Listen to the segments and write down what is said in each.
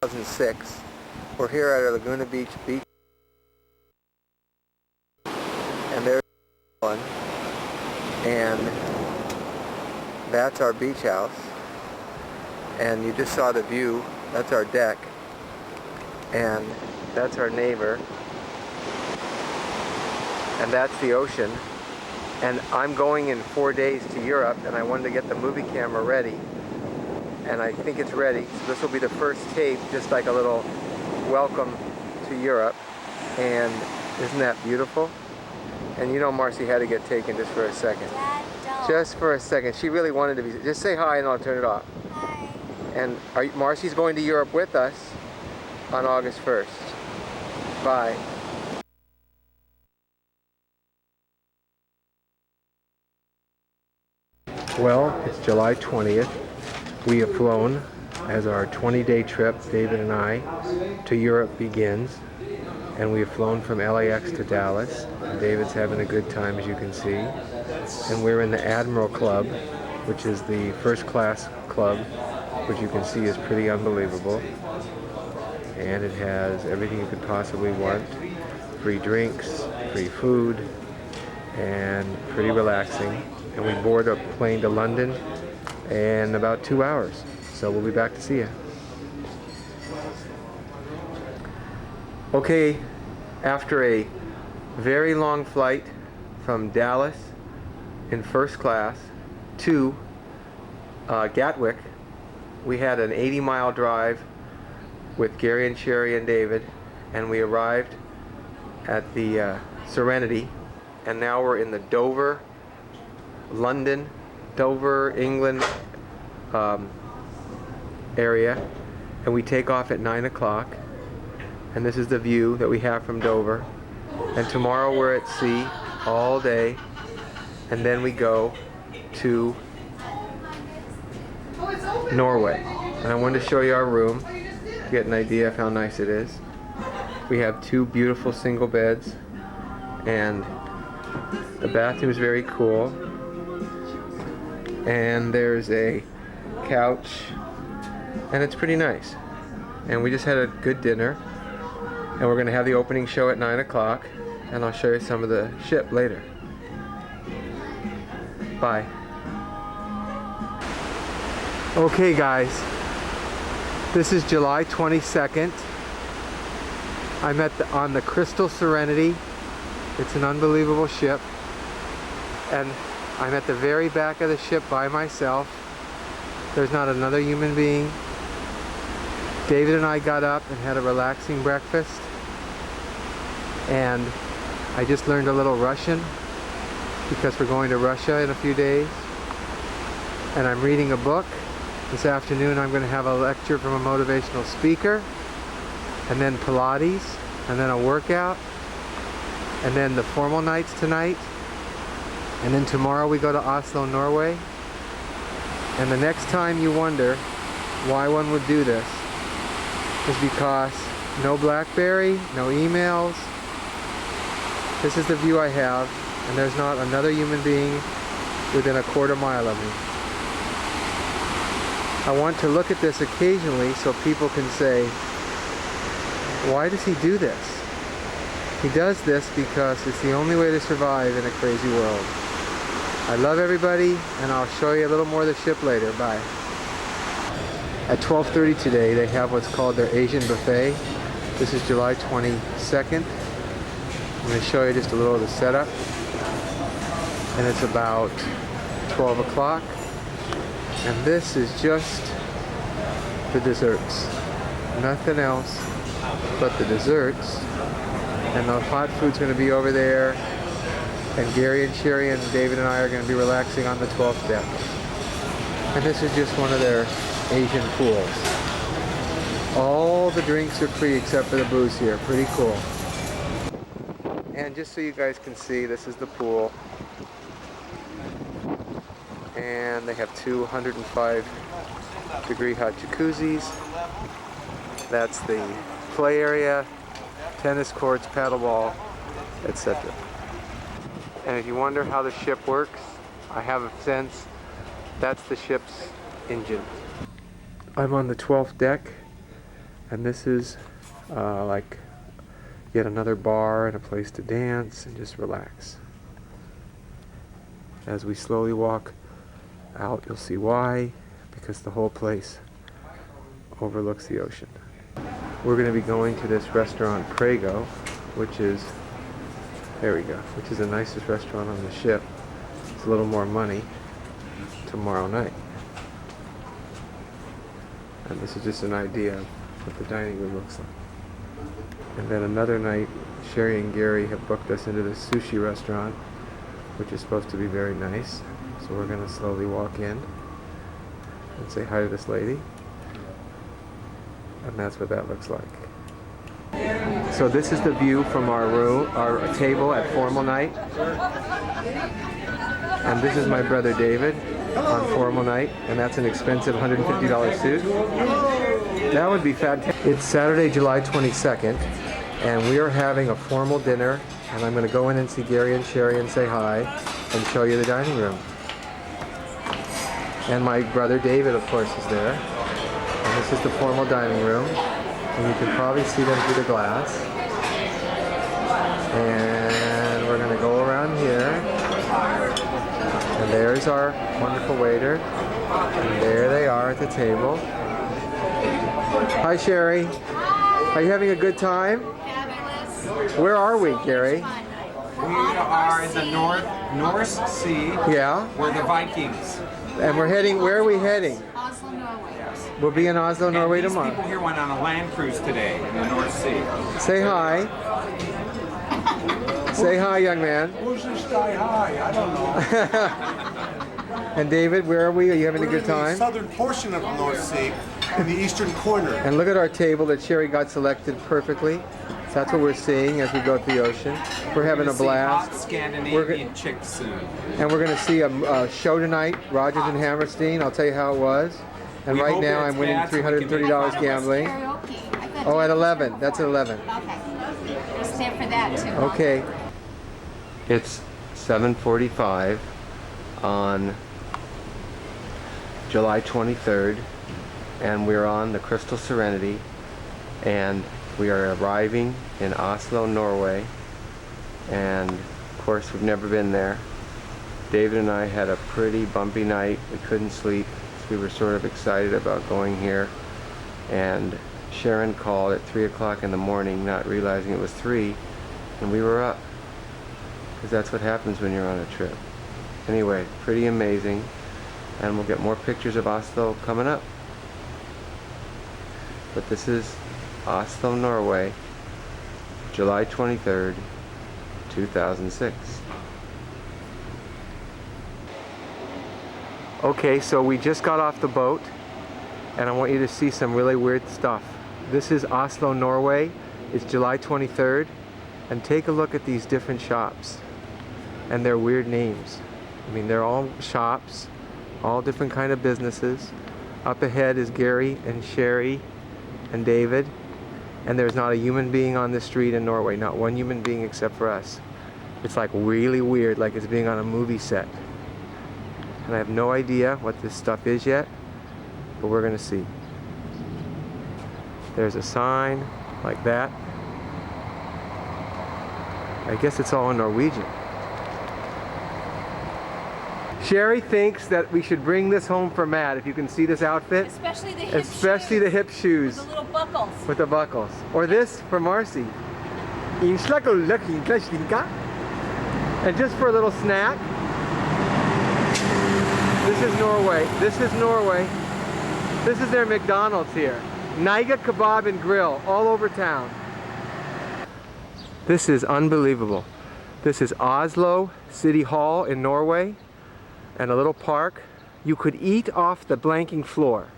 2006. We're here at our Laguna Beach beach, and there's one, and that's our beach house, and you just saw the view. That's our deck, and that's our neighbor, and that's the ocean. And I'm going in 4 days to Europe, and I wanted to get the movie camera ready, and I think it's ready. So this will be the first tape, just like a little welcome to Europe. And isn't that beautiful? And you know Marcy had to get taken just for a second. Dad, don't. Just for a second. She really wanted to be. Just say hi and I'll turn it off. Hi. And Marcy's going to Europe with us on August 1st. Bye. Well, it's July 20th. We have flown as our 20-day trip, David and I, to Europe begins. And we have flown from LAX to Dallas. David's having a good time, as you can see. And we're in the Admiral Club, which is the first class club, which you can see is pretty unbelievable. And it has everything you could possibly want. Free drinks, free food, and pretty relaxing. And we board a plane to London in about 2 hours. So we'll be back to see you. Okay, after a very long flight from Dallas in first class to Gatwick, we had an 80-mile drive with Gary and Sherry and David, and we arrived at the Serenity, and now we're in the Dover, England area, and we take off at 9 o'clock, and this is the view that we have from Dover. And tomorrow we're at sea all day, and then we go to Norway. And I wanted to show you our room to get an idea of how nice it is. We have 2 beautiful single beds, and the bathroom is very cool. And there's a couch, and it's pretty nice. And we just had a good dinner, and we're going to have the opening show at 9 o'clock, and I'll show you some of the ship later. Bye. Okay guys, this is July 22nd. I'm on the Crystal Serenity. It's an unbelievable ship, and I'm at the very back of the ship by myself. There's not another human being. David and I got up and had a relaxing breakfast, and I just learned a little Russian because we're going to Russia in a few days. And I'm reading a book. This afternoon I'm going to have a lecture from a motivational speaker, and then Pilates, and then a workout, and then the formal nights tonight. And then tomorrow we go to Oslo, Norway. And the next time you wonder why one would do this is because no BlackBerry, no emails. This is the view I have, and there's not another human being within a quarter mile of me. I want to look at this occasionally so people can say, why does he do this? He does this because it's the only way to survive in a crazy world. I love everybody, and I'll show you a little more of the ship later. Bye. At 12:30 today, they have what's called their Asian buffet. This is July 22nd. I'm going to show you just a little of the setup. And it's about 12 o'clock. And this is just the desserts. Nothing else but the desserts. And the hot food's going to be over there. And Gary and Sherry and David and I are going to be relaxing on the 12th deck. And this is just one of their Asian pools. All the drinks are free except for the booze here. Pretty cool. And just so you guys can see, this is the pool. And they have 205-degree hot jacuzzis. That's the play area, tennis courts, paddleball, etc. And if you wonder how the ship works, I have a sense that's the ship's engine. I'm on the 12th deck, And this is like yet another bar and a place to dance and just relax. As we slowly walk out, you'll see why, because the whole place overlooks the ocean. We're going to be going to this restaurant Prego, which is, there we go, which is the nicest restaurant on the ship. It's a little more money tomorrow night. And this is just an idea of what the dining room looks like. And then another night, Sherry and Gary have booked us into this sushi restaurant, which is supposed to be very nice. So we're going to slowly walk in and say hi to this lady. And that's what that looks like. So this is the view from our room, our table at formal night. And this is my brother David on formal night, and that's an expensive $150 suit. That would be fantastic. It's Saturday, July 22nd, and we are having a formal dinner, and I'm going to go in and see Gary and Sherry and say hi and show you the dining room. And my brother David, of course, is there. And this is the formal dining room, and you can probably see them through the glass. And we're going to go around here. And there's our wonderful waiter. And there they are at the table. Hi, Sherry. Hi. Are you having a good time? Fabulous. Where are we, Gary? We are in the North Sea. Yeah. We're the Vikings. And we're heading, where are we heading? Oslo, Norway. Yes. We'll be in Oslo, Norway These tomorrow. people here went on a land cruise today in the North Sea. Say hi. Say hi, young man. Who's this guy high? I don't know. And David, where are we? Are you having a We're good in the time? southern portion of the North Sea, in the eastern corner. And look at our table that Sherry got selected perfectly. So that's what we're seeing as we go to the ocean. We're having a Hot blast. Scandinavian chicks soon. And we're going to see a show tonight, Rodgers and Hammerstein. I'll tell you how it was. And We right hope now it's I'm winning bad so we can make $330 fun. gambling. Karaoke. Oh, at 11. That's at 11. Okay. We'll stay for that too. Okay. It's 7:45 on July 23rd, and we're on the Crystal Serenity, and we are arriving in Oslo, Norway, and of course we've never been there. David and I had a pretty bumpy night. We couldn't sleep. So we were sort of excited about going here, and Sharon called at 3 o'clock in the morning, not realizing it was 3, and we were up, because that's what happens when you're on a trip. Anyway, pretty amazing, and we'll get more pictures of Oslo coming up. But this is Oslo, Norway, July 23rd, 2006. Okay, so we just got off the boat, and I want you to see some really weird stuff. This is Oslo, Norway. It's July 23rd, and take a look at these different shops and their weird names. I mean, they're all shops, all different kind of businesses. Up ahead is Gary and Sherry and David, and there's not a human being on the street in Norway, not one human being except for us. It's like really weird, like it's being on a movie set. And I have no idea what this stuff is yet, but we're gonna see. There's a sign like that. I guess it's all in Norwegian. Sherry thinks that we should bring this home for Matt, if you can see this outfit. Especially the hip Especially shoes. the hip shoes. With the little buckles. With the buckles. Or this for Marcy. And just for a little snack. This is Norway. This is Norway. This is their McDonald's here. Niga Kebab and Grill all over town. This is unbelievable. This is Oslo City Hall in Norway, and a little park. You could eat off the blanking floor.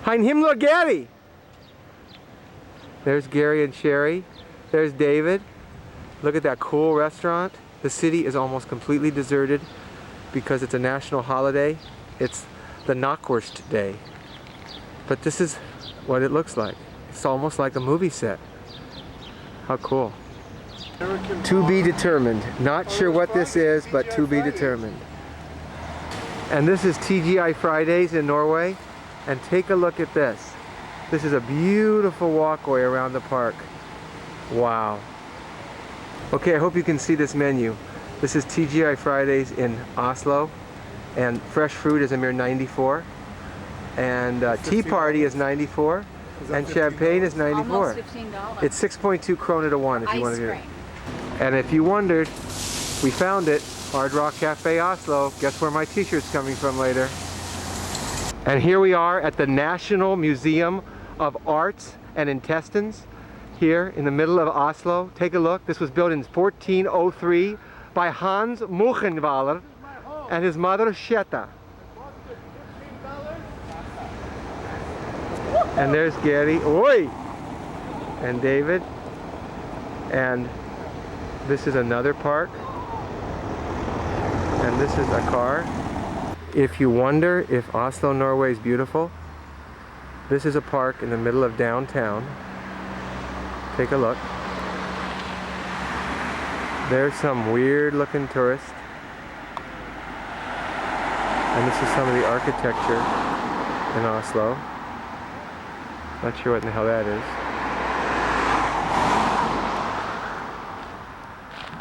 Hein Himmler Gary! There's Gary and Sherry. There's David. Look at that cool restaurant. The city is almost completely deserted because it's a national holiday. It's the Knockwurst Day. But this is what it looks like. It's almost like a movie set. How cool. To be determined. Not sure what this is, but to be determined. And this is Tgi Fridays in Norway. And take a look at this. This is a beautiful walkway around the park. Wow. Okay, I hope you can see this menu. This is Tgi Fridays in Oslo, and fresh fruit is a mere 94, and tea party is 94, and champagne is 94. Almost $15. It's 6.2 krona to 1 if you want Ice to do it. cream. And if you wondered, we found it, Hard Rock Cafe Oslo. Guess where my t-shirt's coming from later. And here we are at the National Museum of Arts and Intestines, here in the middle of Oslo. Take a look. This was built in 1403 by Hans Muchenwaller and his mother Sheta. And there's Gary, oi, and David. And this is another park. And this is a car. If you wonder if Oslo, Norway is beautiful, this is a park in the middle of downtown. Take a look. There's some weird looking tourist. And this is some of the architecture in Oslo. Not sure what the hell that is.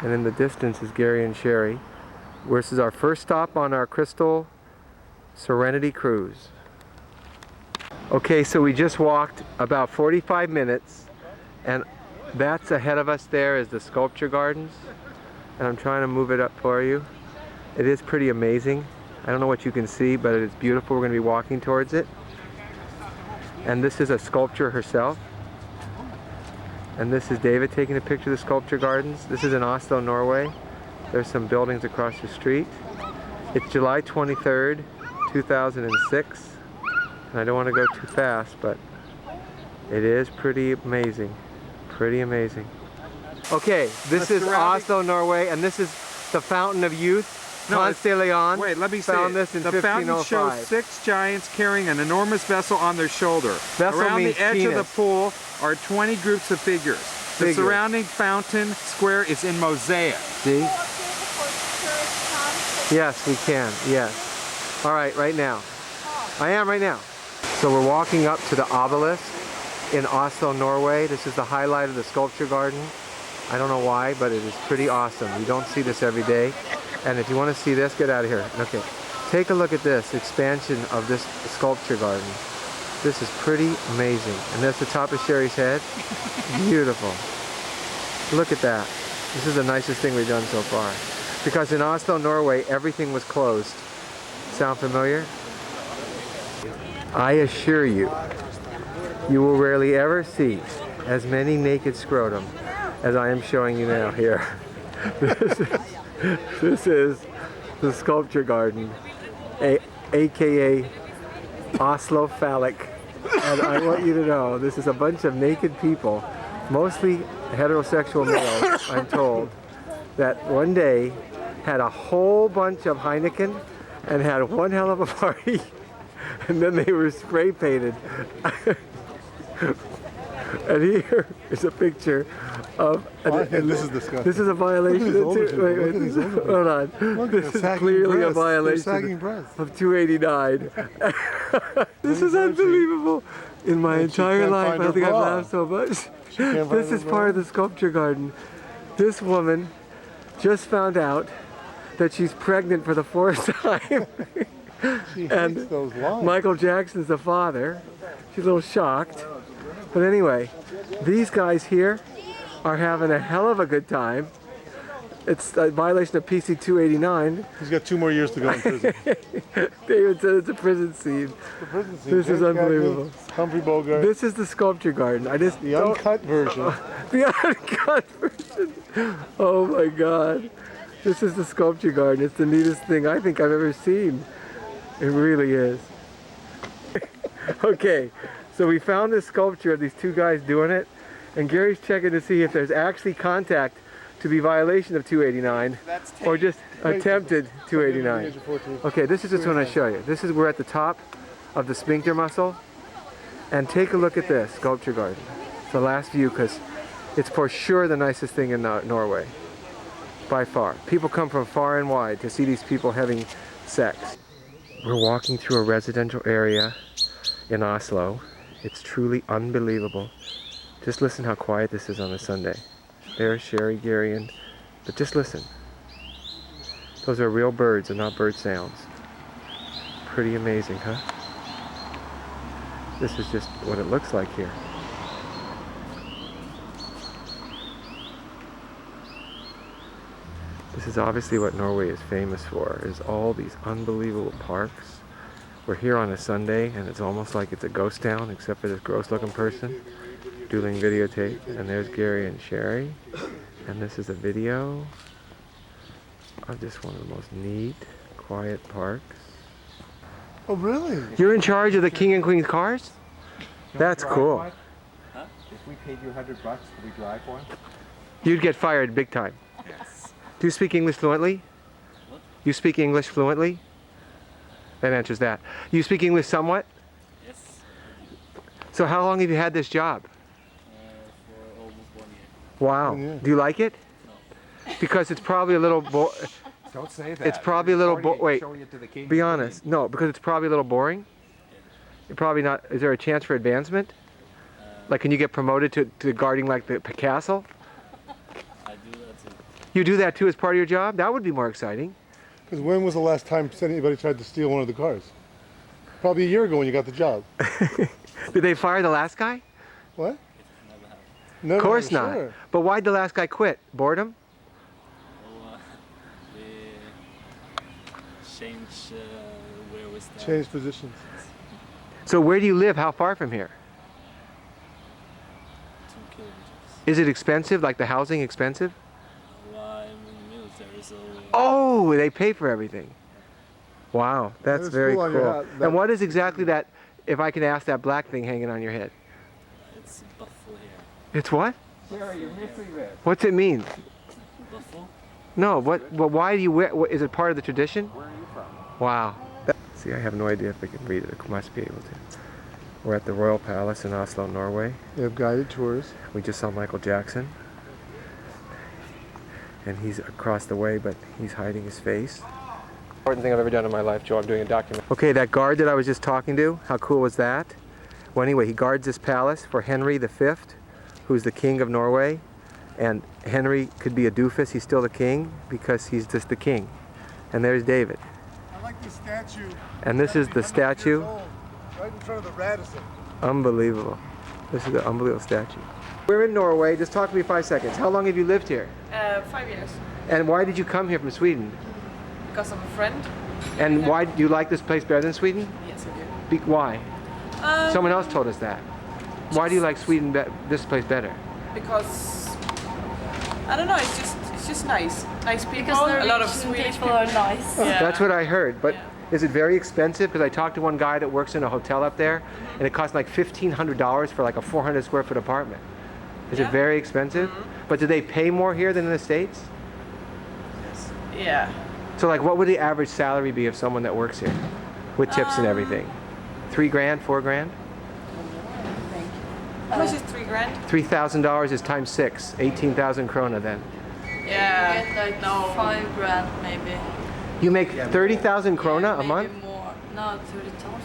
And in the distance is Gary and Sherry. This is our first stop on our Crystal Serenity cruise. Okay, so we just walked about 45 minutes, and that's ahead of us there is the sculpture gardens, and I'm trying to move it up for you. It is pretty amazing. I don't know what you can see, but it is beautiful. We're going to be walking towards it. And this is a sculpture herself. And this is David taking a picture of the sculpture gardens. This is in Oslo, Norway. There's some buildings across the street. It's July 23rd, 2006. And I don't want to go too fast, but it is pretty amazing. Pretty amazing. Okay, this is Oslo, Norway, and this is the Fountain of Youth. Ponce de Leon. Wait, let me say found it. this in The fountain 1505. shows 6 giants carrying an enormous vessel on their shoulder. Vessel Around means the edge of the penis. pool are 20 groups of figures. The surrounding fountain square is in mosaic. See? Yes, we can. Yes. All right, right now. I am right now. So we're walking up to the obelisk in Oslo, Norway. This is the highlight of the sculpture garden. I don't know why, but it is pretty awesome. You don't see this every day. And if you want to see this, get out of here. Okay. Take a look at this expansion of this sculpture garden. This is pretty amazing. And that's the top of Sherry's head. Beautiful. Look at that. This is the nicest thing we've done so far. Because in Oslo, Norway, everything was closed. Sound familiar? I assure you, you will rarely ever see as many naked scrotum as I am showing you now here. This is the sculpture garden, aka Oslo Phallic. And I want you to know, this is a bunch of naked people, mostly heterosexual males, I'm told, that one day had a whole bunch of Heineken and had one hell of a party, and then they were spray painted. And here is a picture of... And this is disgusting. This is a violation of... Wait, hold on. Look, this is clearly a violation of 289. This is unbelievable. In my entire life, I don't think I've laughed so much. This is part of the sculpture garden. This woman just found out that she's pregnant for the 4th time. And Michael Jackson's the father. She's a little shocked. But anyway, these guys here are having a hell of a good time. It's a violation of PC 289. He's got 2 more years to go in prison. David said it's a prison scene. This is unbelievable. Humphrey Bogart. This is the sculpture garden. The uncut version. The uncut version. Oh my God. This is the sculpture garden. It's the neatest thing I think I've ever seen. It really is. Okay. So we found this sculpture of these 2 guys doing it, and Gary's checking to see if there's actually contact to be violation of 289 or just attempted 289. Okay, this is just what I show you. This is, we're at the top of the sphincter muscle, and take a look at this sculpture garden. It's the last view because it's for sure the nicest thing in Norway, by far. People come from far and wide to see these people having sex. We're walking through a residential area in Oslo. It's truly unbelievable. Just listen how quiet this is on a Sunday. There's Sherry, Gary, but just listen. Those are real birds and not bird sounds. Pretty amazing, huh? This is just what it looks like here. This is obviously what Norway is famous for, is all these unbelievable parks. We're here on a Sunday and it's almost like it's a ghost town except for this gross looking person doing videotape. And there's Gary and Sherry. And this is a video of just one of the most neat, quiet parks. Oh, really? You're in charge of the King and Queen's cars? That's cool. Huh? If we paid you $100, could we drive one? You'd get fired big time. Yes. Do you speak English fluently? What? You speak English fluently? That answers that. You speak English somewhat? Yes. So how long have you had this job? For almost 1 year. Wow. Yeah. Do you like it? No. Because it's probably a little Don't say that. It's probably a little wait. Showing it to the king. Be honest. No, because it's probably a little boring. You're probably not. Is there a chance for advancement? Like, can you get promoted to guarding like the castle? I do that too. You do that too as part of your job? That would be more exciting. Because when was the last time anybody tried to steal one of the cars? Probably a year ago when you got the job. Did they fire the last guy? What? It never happened. Never, Of course I'm not. sure. But why'd the last guy quit? Boredom? So, we change where we stand. Change positions. So where do you live? How far from here? 2 kilometers. Is it expensive? Like the housing expensive? Well, I'm in the military, so Oh, they pay for everything. Wow, that's There's very school on your cool. hat. That- And what is exactly that, if I can ask, that black thing hanging on your head? it's buffalo here. It's what? Sherry, you're missing this. What's it mean? Buffalo? No, what? Well, why do you wear? Is it part of the tradition? Where are you from? Wow. See, I have no idea if they can read it. I must be able to. We're at the Royal Palace in Oslo, Norway. They have guided tours. We just saw Michael Jackson. And he's across the way, but he's hiding his face. Important thing I've ever done in my life, Joe. I'm doing a document. Okay, that guard that I was just talking to, how cool was that? Well, anyway, he guards this palace for Henry V, who's the king of Norway. And Henry could be a doofus. He's still the king because he's just the king. And there's David. I like the statue. And this is the statue. Right in front of the Radisson. Unbelievable. This is an unbelievable statue. We're in Norway. Just talk to me 5 seconds. How long have you lived here? 5 years, And why did you come here from Sweden? because of a friend. And why do you like this place better than Sweden? Yes, I do. Why? Someone else told us that. Why do you like Sweden, this place better? Because I don't know. It's just nice. Nice people. Because a lot of Norwegian Swedish people are nice. Yeah. That's what I heard. But Yeah. is it very expensive? Because I talked to one guy that works in a hotel up there, and it costs like $1,500 for like a 400 square foot apartment. Is it Yeah. very expensive? But do they pay more here than in the States? Yeah. So like, what would the average salary be of someone that works here, with tips and everything? 3 grand, 4 grand? How much is 3 grand? $3,000 is times 6, 18,000 krona then. Yeah. Get like no. 5 grand maybe. You make 30,000 krona a Maybe month? more. No, 30,000.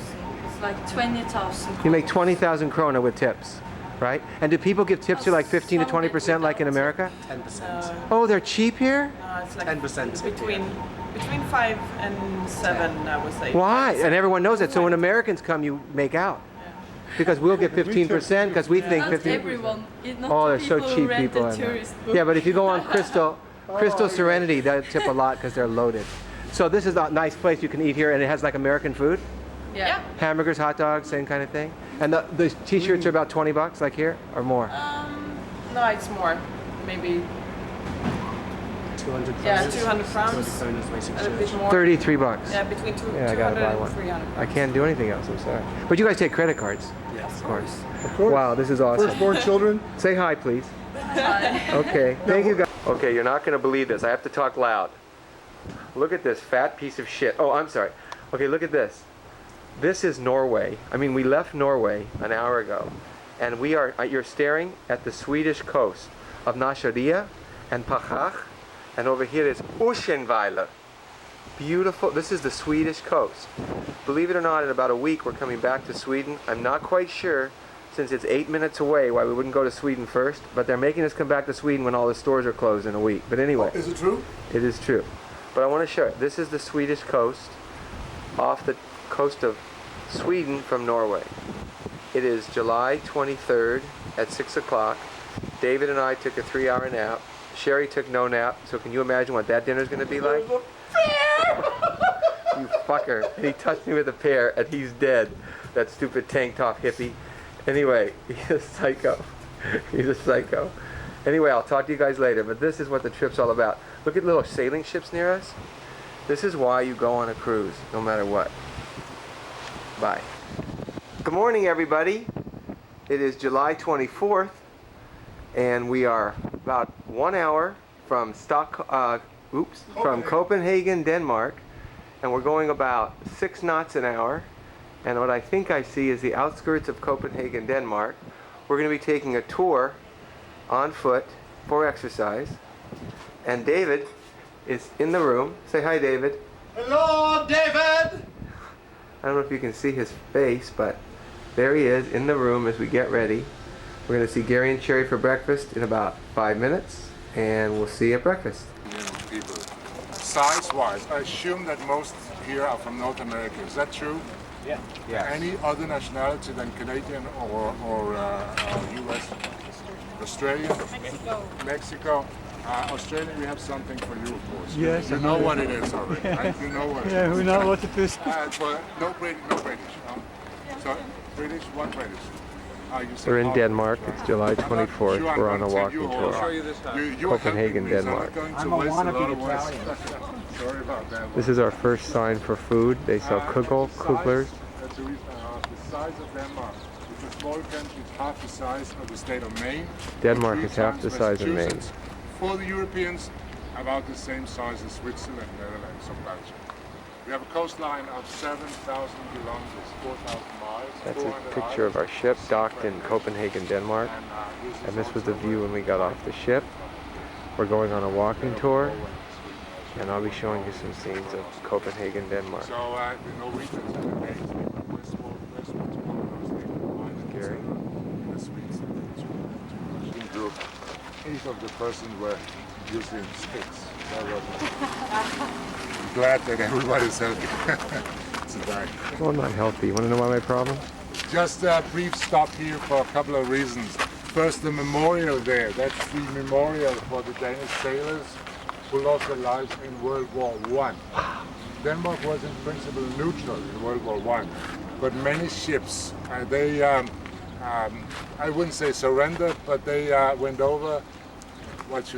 It's like 20,000. You make 20,000 krona with tips, right? And do people give tips to like 15 to 20% like in America? 10%. Oh, they're cheap here? It's like 10%. between 5 and 7, I would say. Why? And everyone knows that. So when Americans come, you make out. Because we'll get 15% because we think Not 15%. everyone. Not Oh, the they're so people who cheap rent people. the I know. tourist book. Yeah, but if you go on Crystal Serenity, they'll tip a lot because they're loaded. So this is a nice place you can eat here, and it has like American food, Yeah. hamburgers, hot dogs, same kind of thing. And the t-shirts are about 20 bucks, like here, or more. No, it's more. Maybe 200 yeah, crowns. 200 crowns. 200 kroner, basically. A bit more. 33 bucks. Yeah, between 200 Yeah, I gotta buy one. and 300. I can't do anything else. I'm sorry. But you guys take credit cards, Yes. of course. Of course. Wow, this is awesome. Firstborn children. Say hi, please. Okay, thank you guys. Okay, you're not going to believe this. I have to talk loud. Look at this fat piece of shit. Oh, I'm sorry. Okay, look at this. This is Norway. I mean, we left Norway an hour ago, and you're staring at the Swedish coast of Nasharia and Pachach, and over here is Oceanweiler. beautiful. This is the Swedish coast. Believe it or not, in about a week we're coming back to Sweden. I'm not quite sure, since it's 8 minutes away, why we wouldn't go to Sweden first, but they're making us come back to Sweden when all the stores are closed in a week. But anyway. Is it true? It is true. But I want to show it. This is the Swedish coast, off the coast of Sweden from Norway. It is July 23rd at 6 o'clock. David and I took a 3-hour nap. Sherry took no nap, so can you imagine what that dinner's going to be like? You fucker. And he touched me with a pear, and he's dead. That stupid tank top hippie. Anyway, he's a psycho. He's a psycho. Anyway, I'll talk to you guys later, but this is what the trip's all about. Look at little sailing ships near us. This is why you go on a cruise, no matter what. Bye. Good morning, everybody. It is July 24th, and we are about 1 hour from Copenhagen, Denmark, and we're going about 6 knots an hour. And what I think I see is the outskirts of Copenhagen, Denmark. We're going to be taking a tour on foot for exercise. And David is in the room. Say hi, David. Hello, David! I don't know if you can see his face, but there he is in the room as we get ready. We're going to see Gary and Sherry for breakfast in about 5 minutes, and we'll see you at breakfast. People. Size-wise, I assume that most here are from North America. Is that true? Yeah. Any other nationality than Canadian or US? Australian? Mexico. Australia, we have something for you, of course. Yes, you know what it is already. Right? You know what it is. Yeah, we know what it is. No British. No? So British, one British. We're in Denmark. It's July 24th. We're on a walking tour. Copenhagen, Denmark. I'm a wannabe Italian. Sorry about that. This is our first sign for food. They sell kuglers. That's the reason I asked. The size of Denmark. It's a small country. It's half the size of the state of Maine. Denmark is half the size of Maine. For the Europeans, about the same size as Switzerland, Netherlands, or Belgium. We have a coastline of 7,000 kilometers, 4,000 miles. That's a picture of our ship docked in Copenhagen, Denmark. And this was the view when we got off the ship. We're going on a walking tour, and I'll be showing you some scenes of Copenhagen, Denmark. So the Norwegians and the Danes, westwards Gary. the Swedes and group. 8 of the persons were using sticks. I'm glad that everybody's healthy today. Well, I'm not healthy. You want to know why my problem? Just a brief stop here for a couple of reasons. First, the memorial there. That's the memorial for the Danish sailors who lost their lives in World War I. Denmark was in principle neutral in World War I, but many ships, I wouldn't say surrendered, but they went over.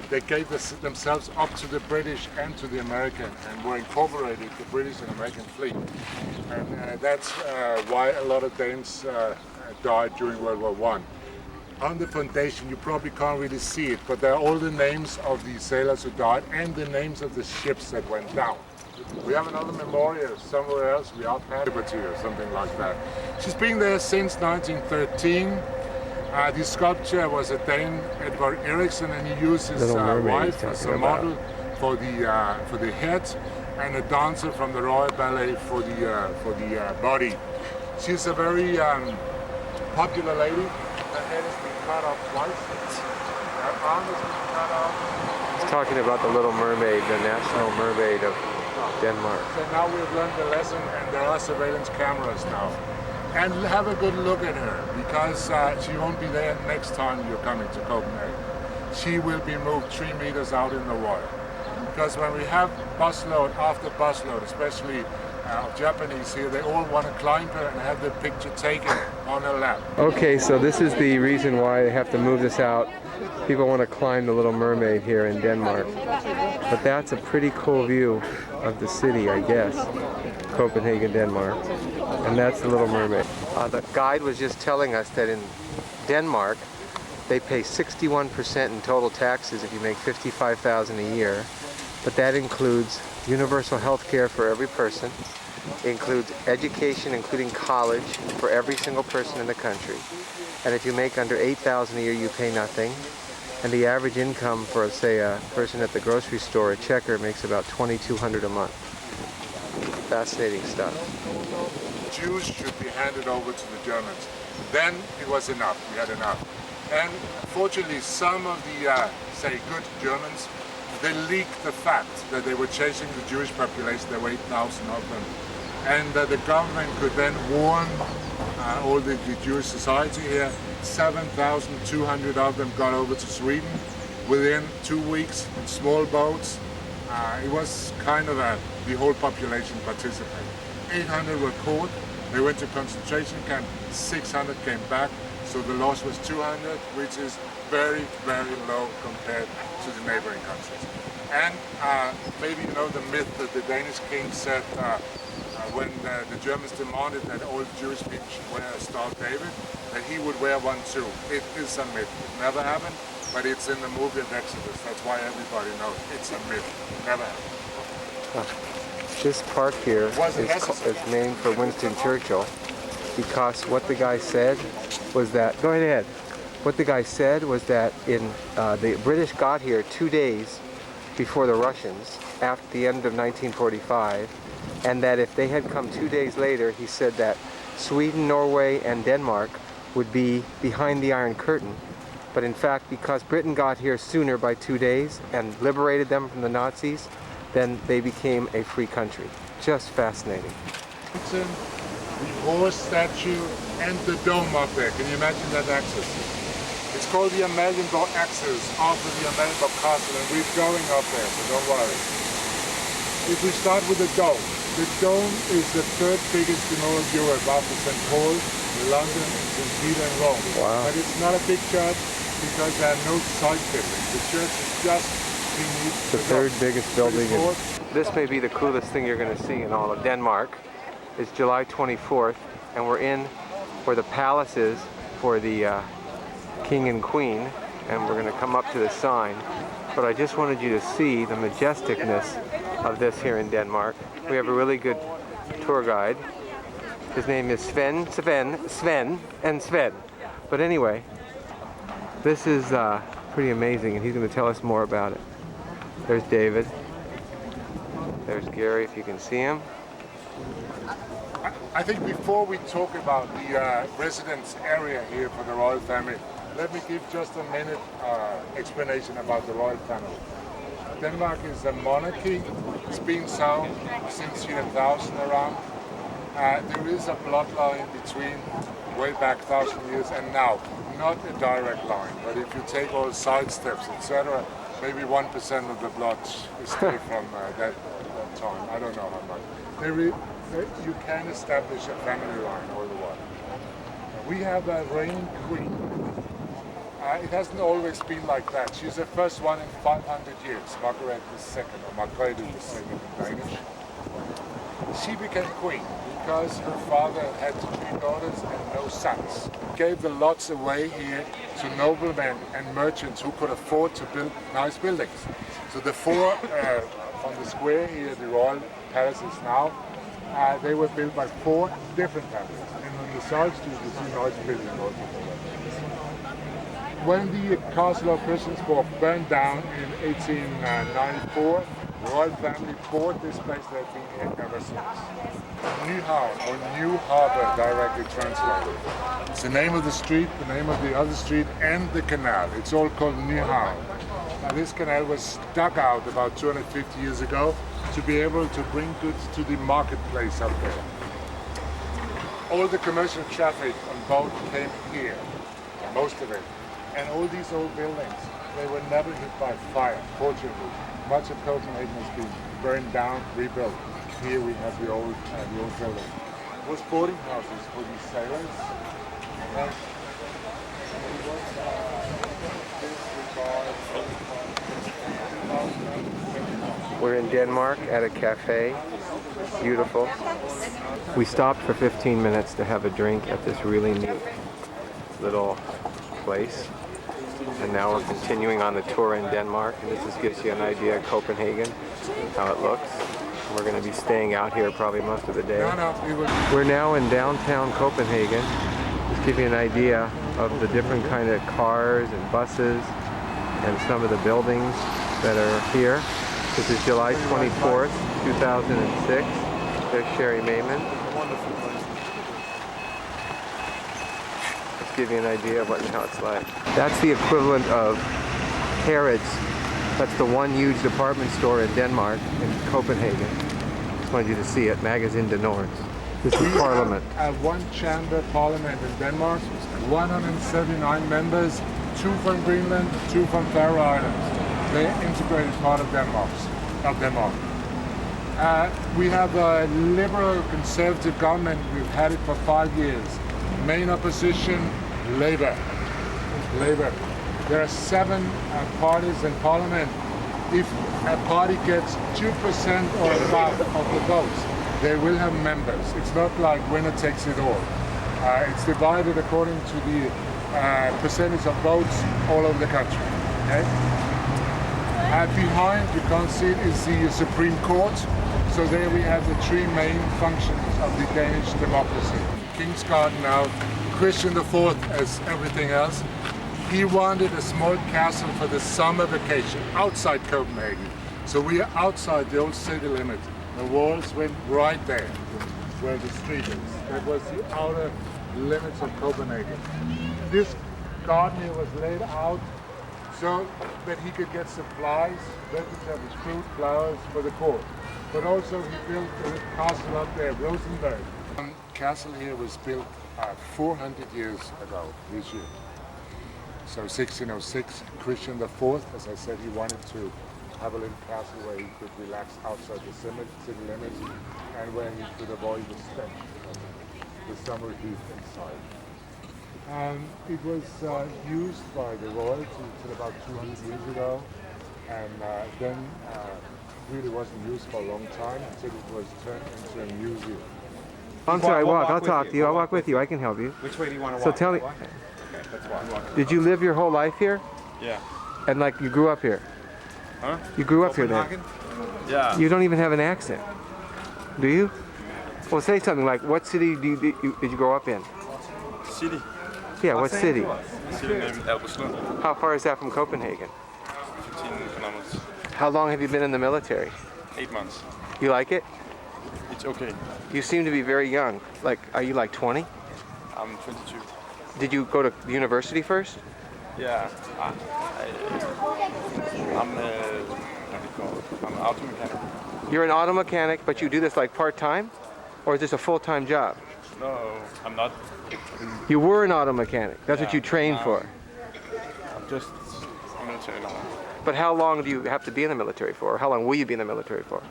They gave themselves up to the British and to the American, and were incorporated the British and American fleet. And that's why a lot of Danes died during World War I. On the foundation, you probably can't really see it, but there are all the names of the sailors who died and the names of the ships that went down. We have another memorial somewhere else. We are Liberty or something like that. She's been there since 1913. The sculpture was a Dane, Edvard Eriksson, and he used his wife as a model for the head, and a dancer from the Royal Ballet for the body. She's a very popular lady. Her head has been cut off twice. Her arm has been cut off. He's talking about the Little Mermaid, the national mermaid of Denmark. So now we've learned the lesson, and there are surveillance cameras now. And have a good look at her, because she won't be there next time you're coming to Copenhagen. She will be moved 3 meters out in the water. Because when we have busload after busload, especially Japanese here, they all want to climb her and have the picture taken on her lap. Okay, so this is the reason why they have to move this out. People want to climb the Little Mermaid here in Denmark. But that's a pretty cool view of the city, I guess. Copenhagen, Denmark. And that's the Little Mermaid. The guide was just telling us that in Denmark, they pay 61% in total taxes if you make $55,000 a year. But that includes universal health care for every person. It includes education, including college, for every single person in the country. And if you make under $8,000 a year, you pay nothing. And the average income for, say, a person at the grocery store, a checker, makes about $2,200 a month. Fascinating stuff. Jews should be handed over to the Germans. Then it was enough. We had enough. And fortunately, some of the, say, good Germans, they leaked the fact that they were chasing the Jewish population. There were 8,000 of them. And the government could then warn all the Jewish society here. 7,200 of them got over to Sweden within 2 weeks in small boats. It was kind of the whole population participated. 800 were caught. They went to concentration camp. 600 came back. So the loss was 200, which is very, very low compared to the neighboring countries. And maybe you know the myth that the Danish king said when the Germans demanded that all Jewish people should wear a Star of David, that he would wear one too. It is a myth. It never happened, but it's in the movie of Exodus. That's why everybody knows it's a myth. It never happened. This park here is named for Winston Churchill because what the guy said was that, go ahead, what the guy said was that the British got here 2 days before the Russians after the end of 1945, and that if they had come 2 days later, he said that Sweden, Norway, and Denmark would be behind the Iron Curtain. But in fact, because Britain got here sooner by 2 days and liberated them from the Nazis, then they became a free country. Just fascinating. The horse statue and the dome up there. Can you imagine that axis? It's called the Amalienborg axis after the Amalienborg castle, and we're going up there, so don't worry. If we start with the dome is the third biggest in all of Europe after St. Paul, London, St. Peter and Rome. Wow. But it's not a big church because there are no side buildings. The church is just beneath The third biggest building. Fourth. This may be the coolest thing you're going to see in all of Denmark. It's July 24th, and we're in where the palace is for the king and queen, and we're going to come up to the sign. But I just wanted you to see the majesticness of this here in Denmark. We have a really good tour guide. His name is Sven. But anyway, this is pretty amazing, and he's going to tell us more about it. There's David. There's Gary, if you can see him. I think before we talk about the residence area here for the royal family, let me give just a minute explanation about the royal family. Denmark is a monarchy. It's been so since year 1000 around. There is a bloodline between way back 1,000 years and now. Not a direct line, but if you take all side steps, etc., maybe 1% of the blood is still from that time. I don't know how much. You can establish a family line all the while. We have a reigning queen. It hasn't always been like that. She's the first one in 500 years, Margaret II, or Margrethe II in Danish. She became queen because her father had 3 daughters and no sons. Gave the lots away here to noblemen and merchants who could afford to build nice buildings. So the 4 on the square here, the royal palaces now, they were built by 4 different families. And on the side street you see nice buildings also. When the castle of Christiansborg burned down in 1894, the royal family bought this place. They've been here ever since. Nyhavn, or New Harbor, directly translated. It's the name of the street, the name of the other street, and the canal. It's all called Nyhavn. Now this canal was dug out about 250 years ago to be able to bring goods to the marketplace up there. All the commercial traffic on boat came here, most of it. And all these old buildings, they were never hit by fire, fortunately. Much of Copenhagen has been burned down, rebuilt. Here we have the old building. It was boarding houses for these sailors. And We're in Denmark at a cafe. Beautiful. We stopped for 15 minutes to have a drink at this really neat little place. And now we're continuing on the tour in Denmark. And this just gives you an idea of Copenhagen, how it looks. We're going to be staying out here probably most of the day. We're now in downtown Copenhagen. Just give you an idea of the different kind of cars and buses and some of the buildings that are here. This is July 24th, 2006. There's Sherry Mayman. Wonderful place. Let's give you an idea of what and how it's like. That's the equivalent of Harrods. That's the one huge department store in Denmark, in Copenhagen. Just wanted you to see it. Magazine de Nord. This is Parliament. A one-chamber parliament in Denmark, 179 members, 2 from Greenland, 2 from Faroe Islands. They're integrated part of Denmark. We have a liberal conservative government. We've had it for 5 years. Main opposition, Labour. There are 7 parties in parliament. If a party gets 2% or above of the votes, they will have members. It's not like winner takes it all. It's divided according to the percentage of votes all over the country. Okay? Behind, you can't see it, is the Supreme Court. So there we have the 3 main functions of the Danish democracy. King's Garden now, Christian IV as everything else. He wanted a small castle for the summer vacation outside Copenhagen. So we are outside the old city limit. The walls went right there, where the street is. That was the outer limits of Copenhagen. This garden here was laid out so that he could get supplies, vegetables, fruit, flowers for the court. But also he built a castle up there, Rosenberg. The castle here was built 400 years ago this year. So 1606, Christian IV, as I said, he wanted to have a little castle where he could relax outside the city limits and where he could avoid the stench of the summer heat inside. It was used by the royalty until about 200 years ago, and then really wasn't used for a long time until it was turned into a museum. I'm sorry, I'll talk to you. I'll walk with you. I can help you. Which way do you want to So walk? tell me, Okay, let's walk. did you live your whole life here? Yeah. And like you grew up here? Huh? You grew up here then? Copenhagen? Yeah. You don't even have an accent, do you? Well, say something like, what city did you grow up in? City. Yeah, what city? City named Oslo. How far is that from Copenhagen? 15 kilometers. How long have you been in the military? 8 months. You like it? It's okay. You seem to be very young. Like, are you like 20? I'm 22. Did you go to university first? Yeah. I'm an auto mechanic. You're an auto mechanic, but you do this like part-time? Or is this a full-time job? No, I'm not. You were an auto mechanic. That's what you trained for. I'm just military now. But how long do you have to be in the military for? Or how long will you be in the military for?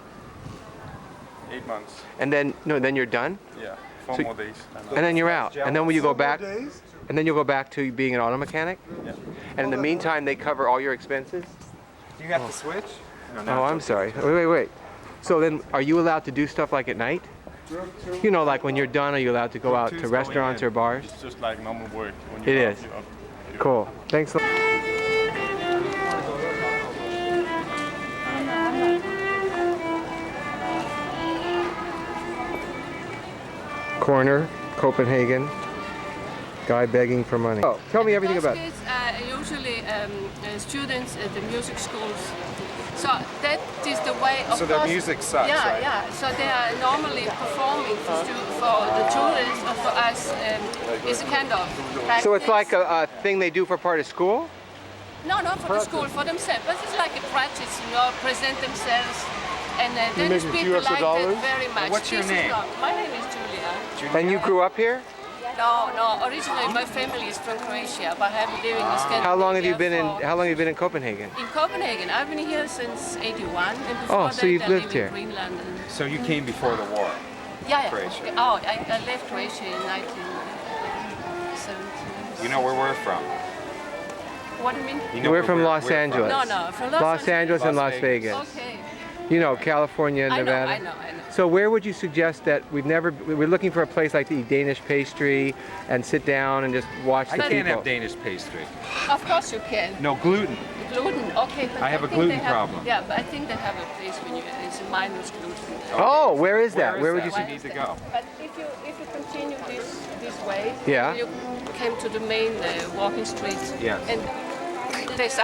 8 months. And then, no, then you're done? Yeah. 4 more days. And then you're out. And then will you go back? Days? And then you'll go back to being an auto mechanic? Yeah. And in the meantime, they cover all your expenses? Do you have to switch? Oh, I'm sorry. Wait. So then, are you allowed to do stuff like at night? You know, like when you're done, are you allowed to go out to restaurants or bars? It's just like normal work. When It you're is. out, you're Cool. Thanks a lot. Corner, Copenhagen. Guy begging for money. Oh, tell me everything about it. Kids are usually students at the music schools. So that is the way of So the course- music sucks, Yeah, right? yeah. So they are normally performing for the tourists or for us. It's a kind of practice. So it's like a thing they do for part of school? No, not for the school, for themselves. But it's like a practice, present themselves. And Danish make a few people extra like dollars? that very much. What's your This is name? my name is Julia. And you grew up here? No. Originally, my family is from Croatia, but I've been living in Scandinavia. How long have you been in? for- How long have you been in Copenhagen? In Copenhagen, I've been here since '81, and before Oh, that, so you've I lived lived here. in Greenland. And, So you came before the war. yeah. Croatia. Oh, I left Croatia in 1970. You know where we're from. What do you mean? You know We're where from Los we're Angeles. No, from Los Angeles and Las Las Vegas. Vegas. Okay. You know, California, I know, Nevada. I know. So where would you suggest that we're looking for a place like to eat Danish pastry and sit down and just watch I the can't people? have Danish pastry. Of course you can. No gluten. Gluten, okay. But I have a think gluten they have- problem. Yeah, but I think they have a place when it's minus gluten. Oh, where is that? Where is Where would you that? say? We need to go. But if you continue this way, Yeah. you came to the main walking street. Yes. And there's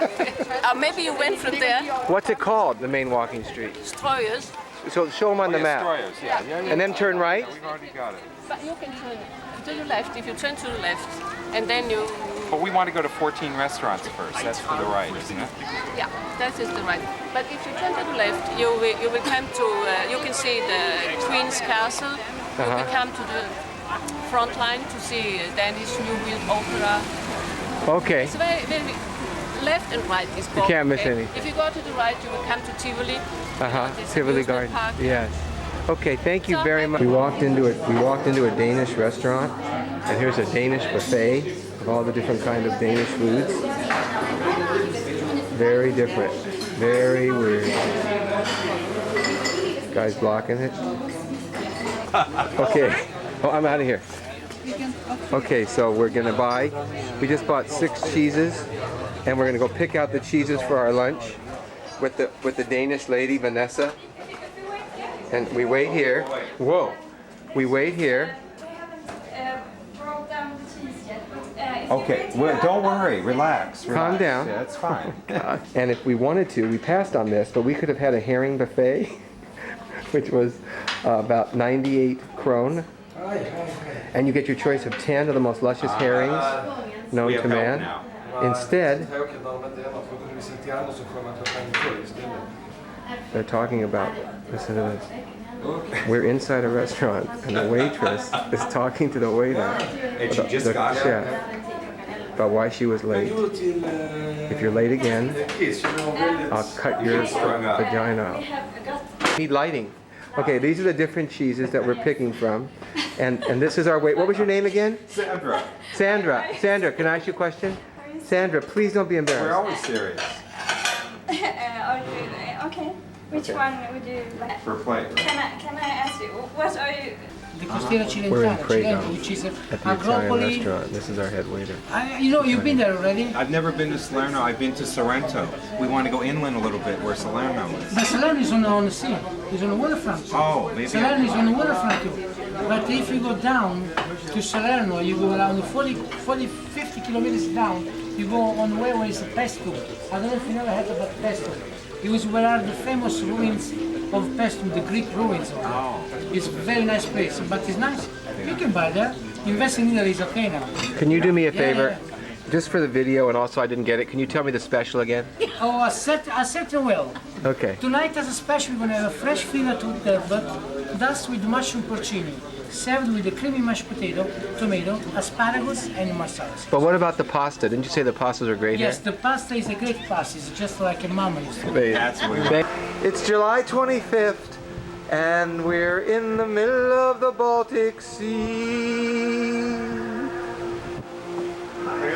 maybe you went from there. What's it called, the main walking street? Strøyers. So show them on the map. Strayers, yeah. And then turn right? We've already got it. But you can turn to the left. If you turn to the left, and then you. But we want to go to 14 restaurants first. That's to the right, isn't it? Yeah, that is the right. But if you turn to the left, you will come to. You can see the Queen's Castle. You will come to the front line to see Danish New World Opera. Okay. It's very, very left and right is both. You can't miss okay? any. If you go to the right, you will come to Tivoli. This Tivoli amusement Garden. park. Yes. Okay, thank you So very much. We walked into a Danish restaurant, and here's a Danish buffet of all the different kind of Danish foods. Very different. Very weird. Guy's blocking it. Okay. Oh, I'm out of here. Okay, so we're gonna buy. We just bought 6 cheeses, and we're gonna go pick out the cheeses for our lunch with the Danish lady Vanessa. And we wait here. Whoa. We wait here. Okay, well, don't worry. Relax. Calm down. Yeah, that's fine. And if we wanted to, we passed on this, but we could have had a herring buffet, which was about 98 krone. And you get your choice of 10 of the most luscious herrings known to man. Instead, they're talking about, listen to this. We're inside a restaurant, and the waitress is talking to the waiter, the chef, about why she was late. If you're late again, I'll cut your vagina out. Need lighting. Okay, these are the different cheeses that we're picking from, and this is our wait. What was your name again? Sandra. Sandra, can I ask you a question? Sandra, please don't be embarrassed. We're always serious. Okay. Which one would you like? For plate. Can I ask you, what are you? We're in Prague which is at the Italian restaurant. This is our head waiter. You've been there already? I've never been to Salerno. I've been to Sorrento. We want to go inland a little bit where Salerno is. But Salerno is on the sea. It's on the waterfront. Oh, maybe. Salerno is on the waterfront too. But if you go down to Salerno, you go around 50 kilometers down, you go on the way where it's a Pestum. I don't know if you never heard about Pestum. It was where are the famous ruins of Pestum, the Greek ruins. Oh. It's a very nice place, but it's nice. You can buy there. Investing in there is okay now. Can you do me a Yeah, favor? yeah. Just for the video, and also I didn't get it, can you tell me the special again? Oh, I set well. Okay. Tonight as a special, we're going to have a fresh fila turbot, dust with mushroom porcini, served with a creamy mashed potato, tomato, asparagus, and marsala. But what about the pasta? Didn't you say the pastas are great Yes, here? the pasta is a great pasta. It's just like a mama used to. That's what It's July 25th, and we're in the middle of the Baltic Sea.